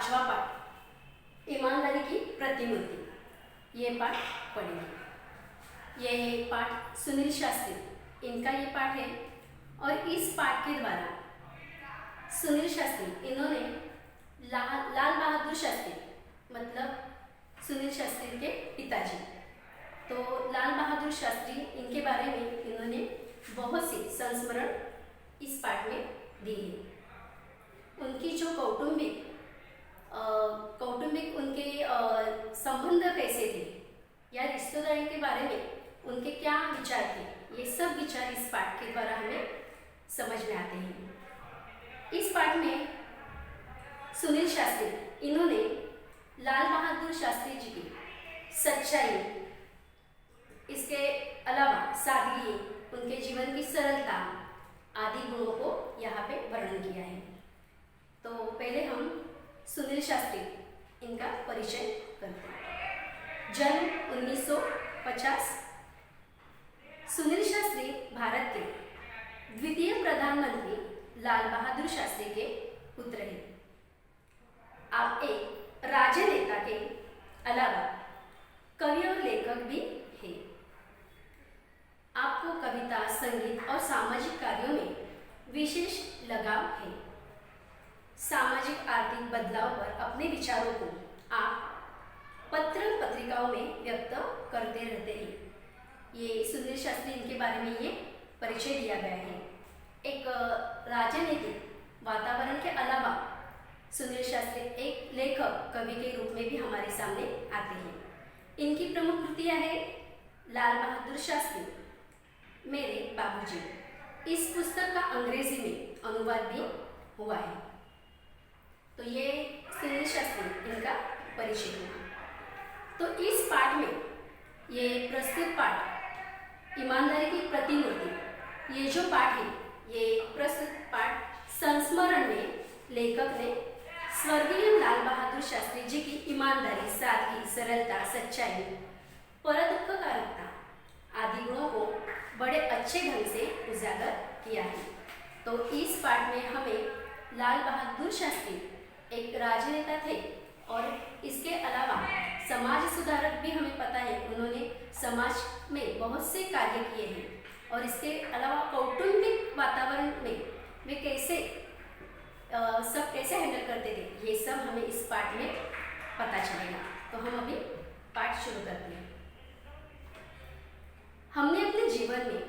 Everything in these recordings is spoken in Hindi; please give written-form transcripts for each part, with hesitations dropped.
पांचवा पाठ ईमानदारी की प्रतिमूर्ति, ये पाठ पढ़ेंगे। ये पाठ सुनील शास्त्री इनका ये पाठ है और इस पाठ के द्वारा सुनील शास्त्री इन्होंने लाल बहादुर शास्त्री मतलब सुनील शास्त्री के पिताजी, तो लाल बहादुर शास्त्री इनके बारे में इन्होंने बहुत सी संस्मरण इस पाठ में दी है। उनकी जो कौटुंबिक उनके संबंध कैसे थे या रिश्तेदारी के बारे में उनके क्या विचार थे, ये सब विचार इस पाठ के द्वारा हमें समझ में आते हैं। इस पाठ में सुनील शास्त्री इन्होंने लाल बहादुर शास्त्री जी की सच्चाई, इसके अलावा सादगी, उनके जीवन की सरलता आदि गुणों को यहाँ पे वर्णन किया है। तो पहले हम सुनील शास्त्री इनका परिचय करते हैं। जन्म 1950। सुनील शास्त्री भारत के द्वितीय प्रधानमंत्री लाल बहादुर शास्त्री के पुत्र हैं। आप एक राजनेता के अलावा कवि और लेखक भी हैं। आपको कविता, संगीत और सामाजिक कार्यों में विशेष लगाव है। सामाजिक आर्थिक बदलाव पर अपने विचारों को आप पत्र पत्रिकाओं में व्यक्त करते रहते हैं। ये सुनील शास्त्री इनके बारे में ये परिचय दिया गया है। एक राजनीतिक वातावरण के अलावा सुनील शास्त्री एक लेखक, कवि के रूप में भी हमारे सामने आते हैं। इनकी प्रमुख कृतियाँ हैं लाल बहादुर शास्त्री, मेरे बाबूजी। इस पुस्तक का अंग्रेजी में अनुवाद भी हुआ है। तो ये सुनील शास्त्री इनका परिचय हुआ। तो इस पाठ में ये प्रस्तुत पाठ ईमानदारी की प्रतिमूर्ति, ये जो पाठ है, ये प्रस्तुत पाठ संस्मरण में लेखक ने स्वर्गीय लाल बहादुर शास्त्री जी की ईमानदारी, सादगी, सरलता, सच्चाई, परदुखकारकता आदि गुणों को बड़े अच्छे ढंग से उजागर किया है। तो इस पाठ में हमें लाल बहादुर शास्त्री एक राजनेता थे और इसके अलावा समाज सुधारक भी हमें पता है। उन्होंने समाज में बहुत से कार्य किए हैं और इसके अलावा कौटुंबिक वातावरण में वे कैसे सब कैसे हैंडल करते थे, ये सब हमें इस पाठ में पता चलेगा। तो हम अभी पाठ शुरू करते हैं। हमने अपने जीवन में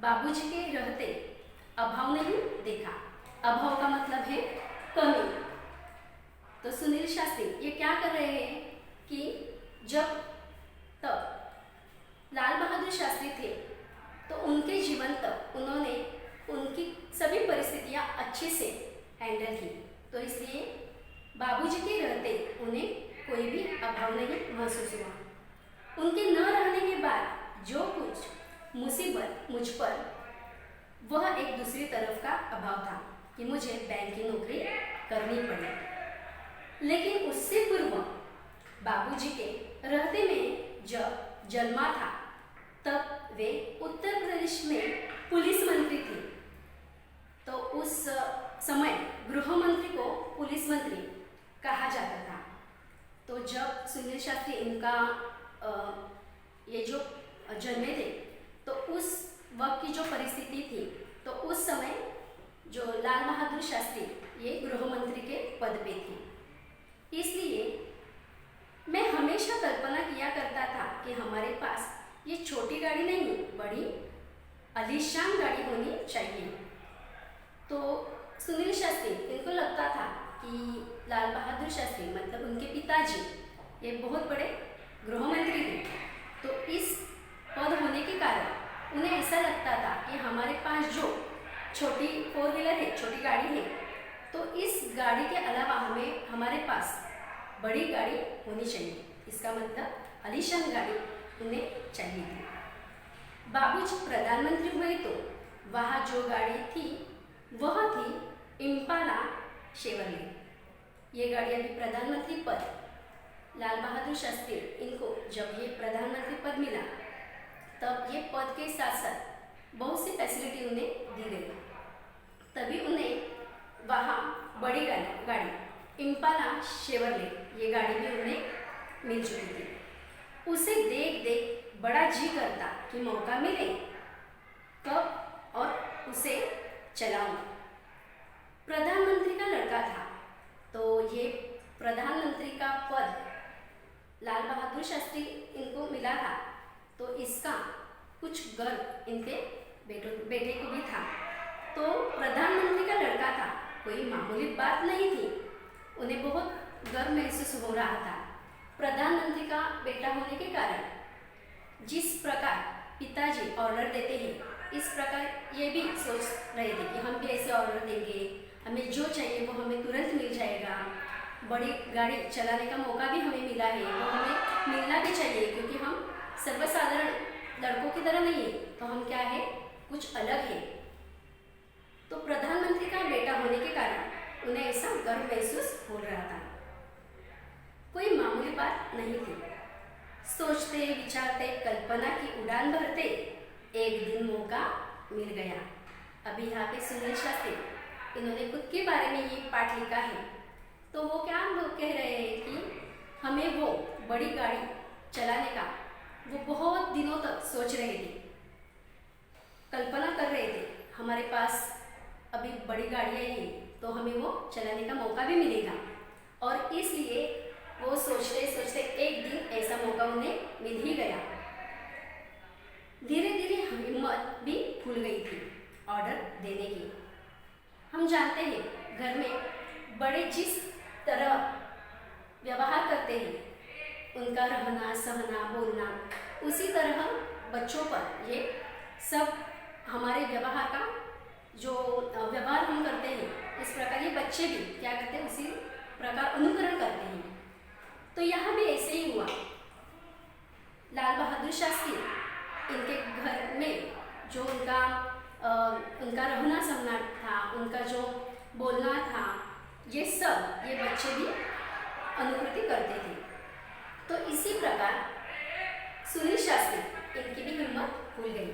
बाबूजी के रहते अभाव नहीं देखा। अभाव का मतलब है कमी। तो सुनील शास्त्री ये क्या कर रहे हैं कि जब तब लाल बहादुर शास्त्री थे तो उनके जीवन तक उन्होंने उनकी सभी परिस्थितियां अच्छे से हैंडल की। तो इसलिए बाबूजी के रहते उन्हें कोई भी अभाव नहीं महसूस हुआ। उनके न रहने के बाद जो कुछ मुसीबत मुझ पर, वह एक दूसरी तरफ का अभाव था कि मुझे बैंक की नौकरी करनी पड़ी। लेकिन उससे पूर्व बाबूजी के रहते में जब जन्मा था तब वे उत्तर प्रदेश में पुलिस मंत्री थे। तो उस समय गृह मंत्री को पुलिस मंत्री कहा जाता था। तो जब सुनील शास्त्री इनका ये जो जन्मे थे तो उस वक्त की जो परिस्थिति थी, तो उस समय जो लाल बहादुर शास्त्री ये गृह मंत्री के पद पे थे। इसलिए मैं हमेशा कल्पना किया करता था कि हमारे पास ये छोटी गाड़ी नहीं, बड़ी आलीशान गाड़ी होनी चाहिए। तो सुनील शास्त्री इनको लगता था कि लाल बहादुर शास्त्री मतलब उनके पिताजी ये बहुत बड़े गृह मंत्री थे। तो इस पद होने के कारण उन्हें ऐसा लगता था कि हमारे पास जो छोटी 4 व्हीलर है, छोटी गाड़ी है, तो इस गाड़ी के अलावा हमें हमारे पास बड़ी गाड़ी होनी चाहिए। इसका मतलब आलीशान गाड़ी उन्हें चाहिए थी। बाबूजी प्रधानमंत्री हुए तो वहाँ जो गाड़ी थी वह थी इम्पाला शेवरले। ये गाड़ी अभी प्रधानमंत्री पद लाल बहादुर शास्त्री इनको जब ये प्रधानमंत्री पद मिला तब ये पद के साथ साथ बहुत सी फैसिलिटी उन्हें दी गई। तभी उन्हें वहाँ बड़ी गाड़ी इम्पाला शेवरले ये गाड़ी भी उन्हें मिल चुकी थी। उसे देख देख बड़ा जी करता कि मौका मिले कब और उसे चलाऊं। प्रधानमंत्री का लड़का था, तो ये प्रधानमंत्री का पद लाल बहादुर शास्त्री इनको मिला था, तो इसका कुछ गर्व इनके बेटे को भी था। तो प्रधानमंत्री का लड़का था, कोई मामूली बात नहीं थी। उन्हें बहुत गर्व महसूस हो रहा था। प्रधानमंत्री का बेटा होने के कारण जिस प्रकार पिताजी ऑर्डर देते हैं, इस प्रकार ये भी सोच रहे थे कि हम भी ऐसे ऑर्डर देंगे, हमें जो चाहिए वो हमें तुरंत मिल जाएगा। बड़ी गाड़ी चलाने का मौका भी हमें मिला है, वो हमें मिलना भी चाहिए, क्योंकि हम सर्वसाधारण लड़कों की तरह नहीं है, तो हम क्या है, कुछ अलग है। तो प्रधानमंत्री का बेटा होने के कारण उन्हें ऐसा गर्व महसूस हो रहा था। कोई मामूली बात नहीं थी। सोचते विचारते कल्पना की उड़ान भरते एक दिन मौका मिल गया। अभी यहाँ पे सुनील शास्त्री इन्होंने खुद के बारे में ये पाठ लिखा है। तो वो क्या कह रहे हैं कि हमें वो बड़ी गाड़ी चलाने का वो बहुत दिनों तक सोच रहे थे, कल्पना कर रहे थे हमारे पास अभी बड़ी गाड़ियाँ हैं, तो हमें वो चलाने का मौका भी मिलेगा। और इसलिए वो सोचते सोचते एक दिन ऐसा मौका उन्हें मिल ही गया। धीरे धीरे हिम्मत भी खुल गई थी ऑर्डर देने की। हम जानते हैं घर में बड़े जिस तरह व्यवहार करते हैं, उनका रहना सहना बोलना, उसी तरह बच्चों पर ये सब हमारे व्यवहार का जो व्यवहार हम करते हैं, इस प्रकार ये बच्चे भी क्या करते हैं, उसी प्रकार अनुकरण करते हैं। तो यहाँ भी ऐसे ही हुआ। लाल बहादुर शास्त्री इनके घर में जो उनका रहना सहना था, उनका जो बोलना था, ये सब ये बच्चे भी अनुकृति करते थे। तो इसी प्रकार सुनील शास्त्री इनकी भी हिम्मत खुल गई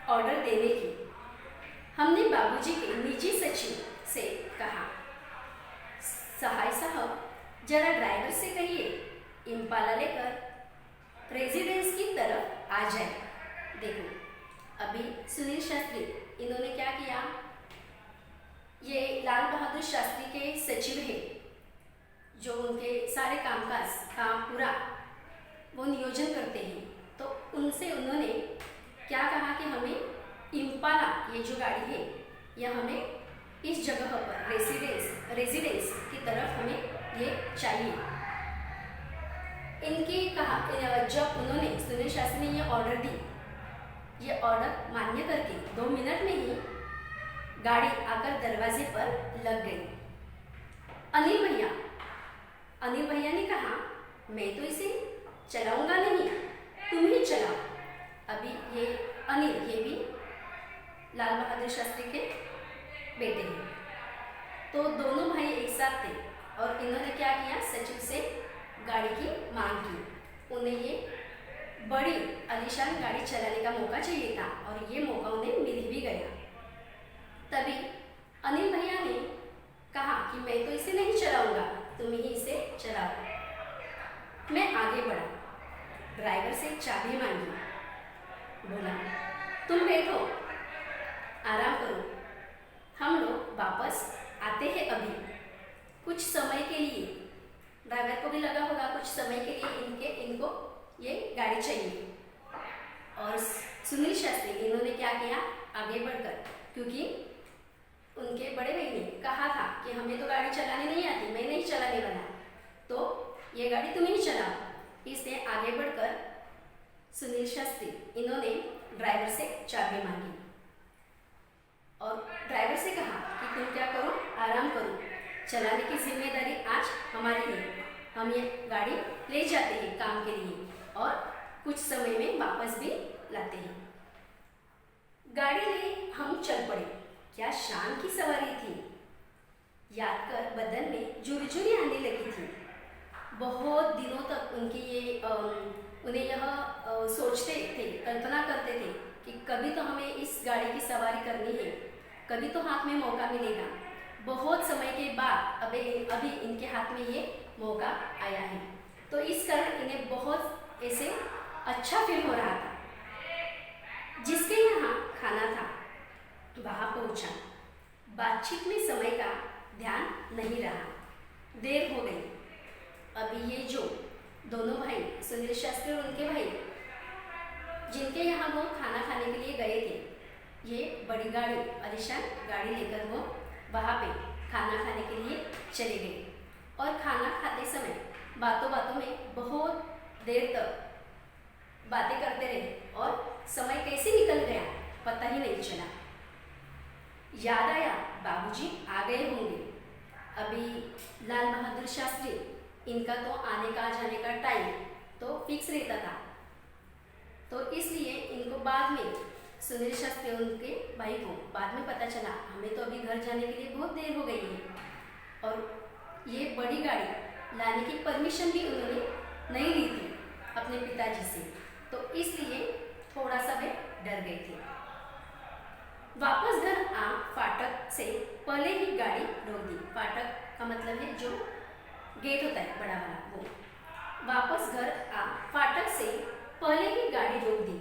ऑर्डर देने की। हमने बाबूजी के निजी सचिव से कहा, सहाय साहब जरा ड्राइवर से कहिए इम्पाला लेकर रेजिडेंस की तरफ आ जाए। देखो अभी सुनील शास्त्री इन्होंने क्या किया, ये लाल बहादुर शास्त्री के सचिव है, जो उनके सारे कामकाज का पूरा वो नियोजन करते हैं। तो उनसे उन्होंने क्या कहा कि हमें इम्पाला ये जो गाड़ी है, यह हमें इस जगह पर रेजिडेंस की तरफ हमें ये चाहिए। इनके कहा जब उन्होंने सुनील शास्त्री ने ये ऑर्डर दी, ये ऑर्डर मान्य करके 2 मिनट में ही गाड़ी आकर दरवाजे पर लग गई। अनिल भैया ने कहा, मैं तो इसे चलाऊंगा नहीं, तुम ही चलाओ। अभी ये अनिल ये भी लाल बहादुर शास्त्री के बेटे हैं। तो दोनों भाई एक साथ थे और इन्होंने क्या किया, सचिव से गाड़ी की मांग की। उन्हें ये बड़ी आलीशान गाड़ी चलाने का मौका चाहिए था और ये मौका उन्हें मिल भी गया। तभी अनिल भैया ने कहा कि मैं तो इसे नहीं चलाऊंगा, तुम ही इसे चलाओ। मैं आगे बढ़ा, ड्राइवर से चाबी मांगी, बोला तुम बैठो, आराम करो, हम लोग वापस आते हैं अभी। कुछ समय के लिए ड्राइवर को भी लगा होगा कुछ समय के लिए इनको ये गाड़ी चाहिए। और सुनील शास्त्री इन्होंने क्या किया, आगे बढ़कर, क्योंकि उनके बड़े भाई ने कहा था कि हमें तो गाड़ी चलाने नहीं आती, मैं नहीं चलाने वाला, तो ये गाड़ी तुम ही चलाओ। इसलिए आगे बढ़कर सुनील शास्त्री इन्होंने ड्राइवर से चाबी मांगी और ड्राइवर से कहा कि तुम क्या करो, आराम करो, चलाने की जिम्मेदारी आज हमारी है। हम ये गाड़ी ले जाते हैं काम के लिए और कुछ समय में वापस भी लाते हैं। गाड़ी ले हम चल पड़े। क्या शान की सवारी थी, याद कर बदन में झुरझुरी आने लगी थी। बहुत दिनों तक उन्हें यह सोचते थे, कल्पना करते थे कि कभी तो हमें इस गाड़ी की सवारी करनी है, कभी तो हाथ में मौका मिलेगा। बहुत समय के बाद अभी इनके हाथ में ये मौका आया है। तो इस कारण इन्हें बहुत ऐसे अच्छा फील हो रहा था। जिसके यहाँ खाना था वहाँ पहुँचा। बातचीत में समय का ध्यान नहीं रहा, देर हो गई। अभी ये जो दोनों भाई सुनील शास्त्री और उनके भाई जिनके यहाँ वो खाना खाने के लिए गए थे, ये बड़ी गाड़ी आलीशान गाड़ी लेकर वो वहाँ पे खाना खाने के लिए चले गए। और खाना खाते समय बातों बातों में बहुत देर तक बातें करते रहे और समय कैसे निकल गया पता ही नहीं चला। याद आया बाबूजी आ गए होंगे। अभी लाल बहादुर शास्त्री इनका तो आने का जाने का टाइम तो फिक्स रहता था, तो इसलिए इनको बाद में सुनील शास्त्री उनके भाई को बाद में पता चला हमें तो अभी घर जाने के लिए बहुत देर हो गई है, और ये बड़ी गाड़ी लाने की परमिशन भी उन्होंने नहीं ली थी अपने पिताजी से, तो इसलिए थोड़ा सा वे डर गए थे। वापस घर आ फाटक से पहले ही गाड़ी रोक दी। फाटक का मतलब है जो गेट होता है बड़ा वाला, वो। वापस घर आ फाटक से पहले ही गाड़ी रोक दी।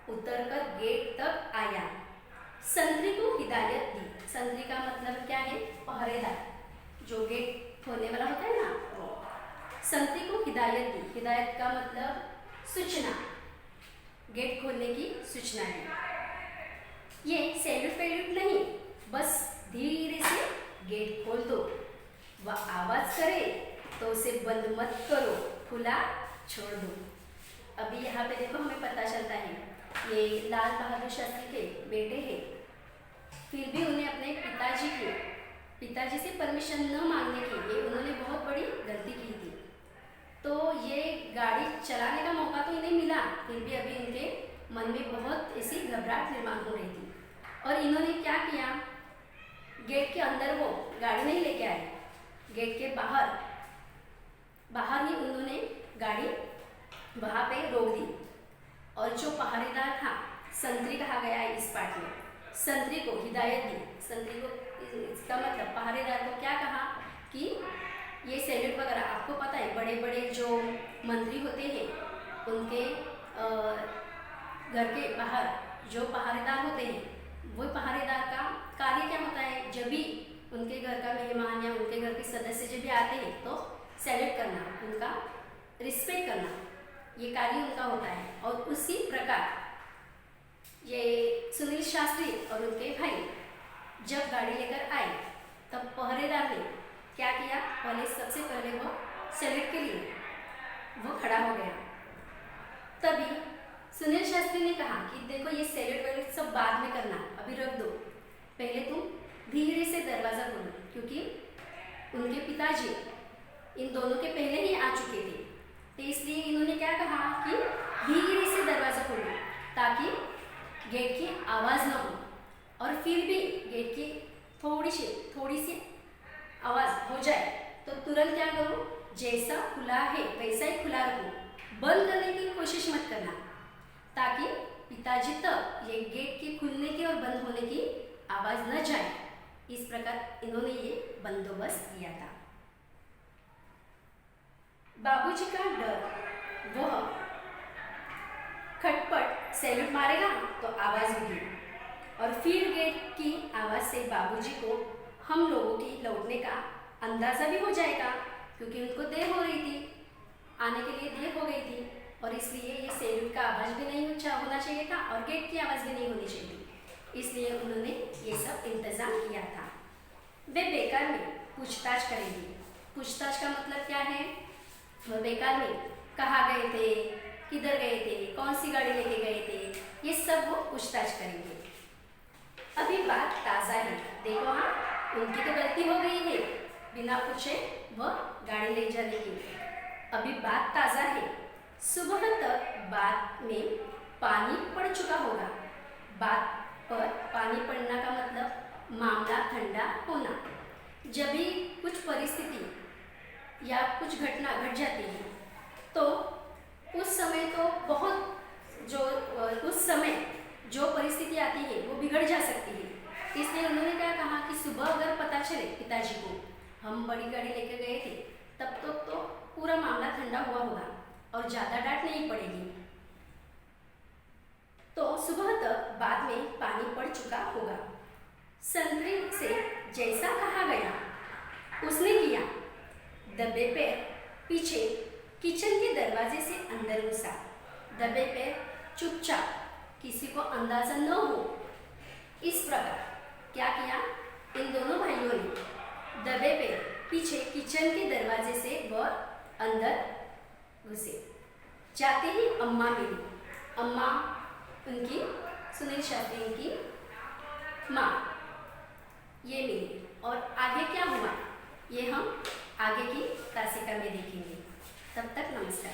उतरकर गेट तक आया। संतरी को हिदायत दी। संतरी का मतलब क्या है? पहरेदार, जो गेट खोलने वाला होता है ना, वो। संतरी को हिदायत दी। हिदायत का मतलब सूचना, गेट खोलने की सूचना है। ये सैल्यूट पैल्यूट नहीं, बस धीरे से गेट खोल दो। वह आवाज करे तो उसे बंद मत करो, खुला छोड़ दो। अभी यहाँ पे देखो हमें पता चलता है ये लाल बहादुर शास्त्री के बेटे हैं, फिर भी उन्हें अपने पिताजी से परमिशन न मांगने की ये उन्होंने बहुत बड़ी गलती की थी। तो ये गाड़ी चलाने का मौका तो इन्हें मिला, फिर भी अभी इनके मन में बहुत ऐसी घबराहट निर्माण हो रही थी। और इन्होंने क्या किया, गेट के अंदर वो गाड़ी नहीं लेके आए, गेट के बाहर ही उन्होंने गाड़ी वहाँ पे रोक दी। और जो पहरेदार था, संतरी कहा गया है इस पाठ में, संतरी को हिदायत दी। संतरी को, इसका मतलब पहरेदार को क्या कहा कि ये सैल्यूट वगैरह, आपको पता है बड़े बड़े जो मंत्री होते हैं उनके घर के बाहर जो पहरेदार होते हैं, वो पहरेदार का कार्य क्या होता है, जब भी उनके घर का मेहमान या उनके घर के सदस्य जब भी आते हैं तो सैल्यूट करना, उनका रिस्पेक्ट करना, ये कार्य उनका होता है। और उसी प्रकार ये सुनील शास्त्री और उनके भाई जब गाड़ी लेकर आए तब पहरेदार ने क्या किया, सबसे पहले वो सैल्यूट के लिए वो खड़ा हो गया। तभी सुनील शास्त्री ने कहा कि देखो ये सैल्यूट वैल्यूट सब बाद में करना, अभी रख दो, पहले तुम धीरे से दरवाज़ा खोलो, क्योंकि उनके पिताजी इन दोनों के पहले ही आ चुके थे। तो इसलिए इन्होंने क्या कहा कि धीरे से दरवाज़ा खोलो ताकि गेट की आवाज़ ना हो, और फिर भी गेट की थोड़ी सी आवाज़ हो जाए तो तुरंत क्या करो, जैसा खुला है वैसा ही खुला रखो, बंद करने की कोशिश मत करना, ताकि पिताजी तक ये गेट के खुलने की और बंद होने की आवाज़ न जाए। इस प्रकार इन्होंने ये बंदोबस्त किया था। बाबूजी का डर, वह खटपट सैल्यूट मारेगा तो आवाज़ होगी, और फिर गेट की आवाज़ से बाबूजी को हम लोगों की लौटने का अंदाज़ा भी हो जाएगा, क्योंकि उनको देर हो रही थी, आने के लिए देर हो गई थी, और इसलिए ये सैल्यूट का आवाज़ भी नहीं होना चाहिए था और गेट की आवाज़ भी नहीं होनी चाहिए, इसलिए उन्होंने ये सब इंतज़ाम किया था। वे बेकार में पूछताछ करेंगे। पूछताछ का मतलब क्या है, वह बेकार में कहाँ गए थे, किधर गए थे, कौन सी गाड़ी लेके गए थे, ये सब वो पूछताछ करेंगे। अभी बात ताज़ा है, देखो हाँ, उनकी तो गलती हो गई है, बिना पूछे वह गाड़ी ले जाने की। अभी बात ताज़ा है, सुबह तक बात में पानी पड़ चुका होगा। बात पर पानी पड़ना का मतलब मामला ठंडा होना। जब भी कुछ परिस्थिति या कुछ घटना घट जाती है तो उस समय जो परिस्थिति आती है वो बिगड़ जा सकती है, इसलिए उन्होंने क्या कहा कि सुबह अगर पता चले पिताजी को हम बड़ी गाड़ी लेकर गए थे, तब तो पूरा मामला ठंडा हुआ होगा और ज़्यादा डांट नहीं पड़ेगी। तो सुबह तक बाद में पानी पड़ चुका होगा। संतरे से जैसा कहा गया उसने किया। दबे पैर पीछे किचन के दरवाजे से अंदर घुसा। दबे पैर चुपचाप, किसी को अंदाजा न हो इस प्रकार क्या किया, इन दोनों भाइयों ने दबे पैर पीछे किचन के दरवाजे से वह अंदर घुसे। जाते ही अम्मा मिली। अम्मा उनकी सुनील शास्त्री की माँ ये मिली। और आगे क्या हुआ ये हम आगे की काशिका में देखेंगे। तब तक नमस्कार।